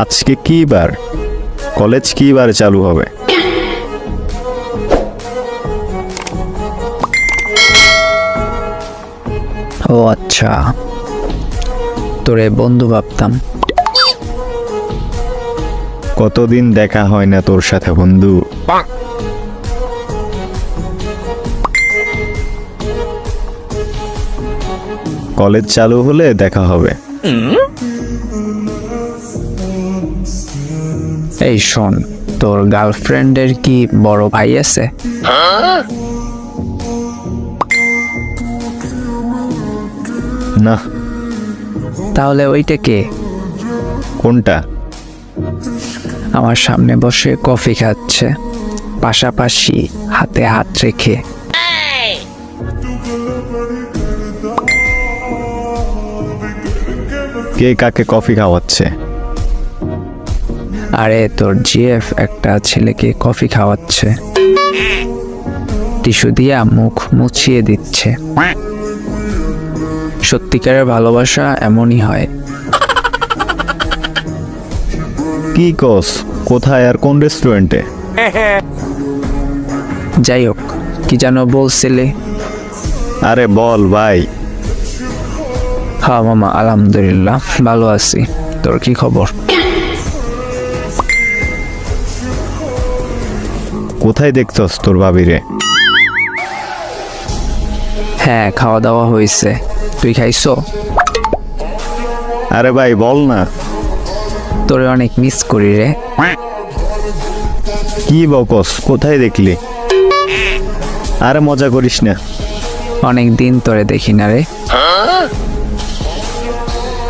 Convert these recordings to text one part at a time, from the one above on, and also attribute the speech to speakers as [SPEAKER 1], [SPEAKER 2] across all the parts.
[SPEAKER 1] আজকে কি বার? কলেজ কি বার চালু হবে?
[SPEAKER 2] ও আচ্ছা, তোরে বন্ধু ভাবতাম।
[SPEAKER 1] কতদিন দেখা হয় না তোর সাথে বন্ধু। কলেজ চালু হলে দেখা হবে।
[SPEAKER 2] এই শোন, তোর গার্লফ্রেন্ডের কি বড় ভাই আছে?
[SPEAKER 1] না।
[SPEAKER 2] তাহলে ওইটা কে?
[SPEAKER 1] কোনটা?
[SPEAKER 2] আমার সামনে বসে কফি খাচ্ছে, পাশাপাশি হাতে হাত রেখে।
[SPEAKER 1] কে কাকে কফি খাওয়াচ্ছে?
[SPEAKER 2] আরে তোর জিএফ একটা ছেলেকে কফি খাওয়াচ্ছে, টিস্যু দিয়া মুখ মুছিয়ে দিচ্ছে। সত্যিকারের ভালোবাসা এমনই হয়।
[SPEAKER 1] কি কস? কোথায় আর কোন রেস্টুরেন্টে?
[SPEAKER 2] যাই হোক, কি যেন বলছিলে?
[SPEAKER 1] আরে বল ভাই।
[SPEAKER 2] হ্যাঁ মামা, আলহামদুলিল্লাহ ভালো আছি। তোর কি খবর?
[SPEAKER 1] কোথায় দেখছস তোর ভাবিরে?
[SPEAKER 2] হ্যাঁ, খাওয়া দাওয়া হয়েছে। তুই খাইছো?
[SPEAKER 1] আরে ভাই বল না।
[SPEAKER 2] তোরে অনেক মিস করি রে।
[SPEAKER 1] কি বকস? কোথায় দেখলি? আরে মজা করিস না।
[SPEAKER 2] অনেক দিন তোরে দেখি না রে।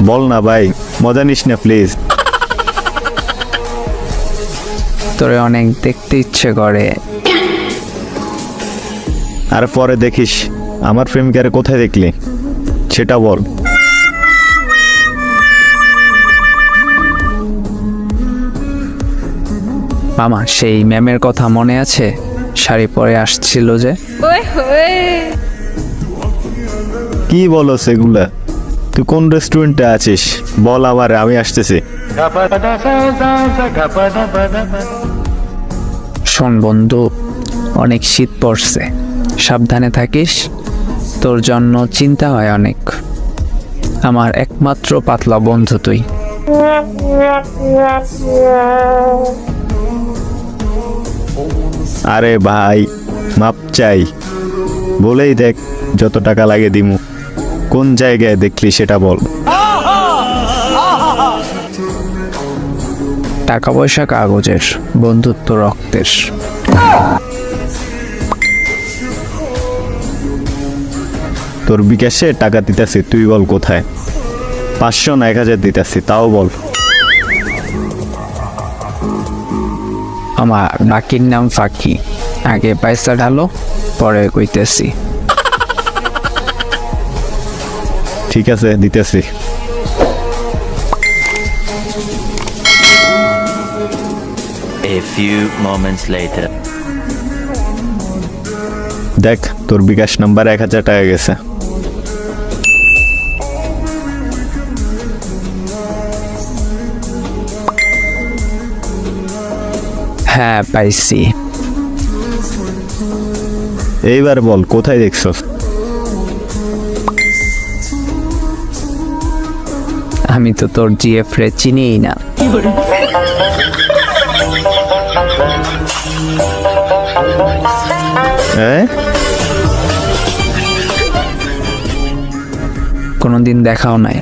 [SPEAKER 1] বল না ভাই, মজা নিস না প্লিজ।
[SPEAKER 2] তোরে অনেক দেখতে ইচ্ছে করে।
[SPEAKER 1] আর পরে দেখিস আমার প্রেমিকারে কোথায় দেখলি সেটা বল।
[SPEAKER 2] মামা, সেই ম্যামের কথা মনে আছে? শাড়ি পরে আসছিল যে।
[SPEAKER 1] কি বলো সেগুলা? তুই কোন রেস্টুরেন্টে আছিস বল আমারে, আমি আসতেছি।
[SPEAKER 2] শোন বন্ধু, অনেক শীত পড়ছে, সাবধানে থাকিস। তোর জন্য চিন্তা হয় অনেক। আমার একমাত্র পাতলা বন্ধু তুই।
[SPEAKER 1] আরে ভাই মাপ চাই, বলেই দেখ যত টাকা লাগে দিমু। কোন জায়গায় দেখলি সেটা বল।
[SPEAKER 2] টাকা পয়সা কাগজের, বন্ধুত্ব রক্তের।
[SPEAKER 1] তোর বিকাশে টাকা দিতেছি, তুই বল কোথায়। 500 না 1000 দিতেছি, তাও বল।
[SPEAKER 2] আমার বাকির নাম ফাঁকি। আগে পয়সা ঢালো, পরে কইতেছি।
[SPEAKER 1] ঠিক আছে দিতেছি।
[SPEAKER 3] A few moments later.
[SPEAKER 1] দেখ তোর বিকাশ নাম্বার 1000 টাকা গেছে।
[SPEAKER 2] হ্যাঁ পাইছি।
[SPEAKER 1] এইবার বল কোথায় দেখছস।
[SPEAKER 2] আমি তো তোর জিএফ রে চিনিই না।
[SPEAKER 1] হ্যাঁ?
[SPEAKER 2] কোনোদিন দেখাও নাই।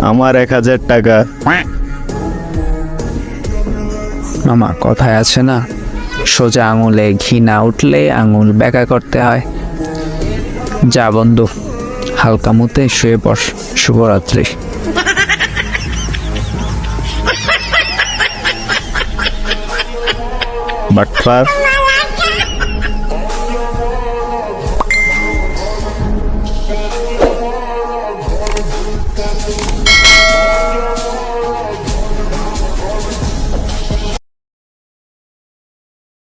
[SPEAKER 1] আমার 1000 টাকা।
[SPEAKER 2] মামা, কথায় আছে না, সোজা আঙুলে ঘি না উঠলে আঙুল বেঁকা করতে হয়। যা বন্ধু, হালকা মুতে শুয়ে পড়। শুভরাত্রি।
[SPEAKER 1] বাটপার।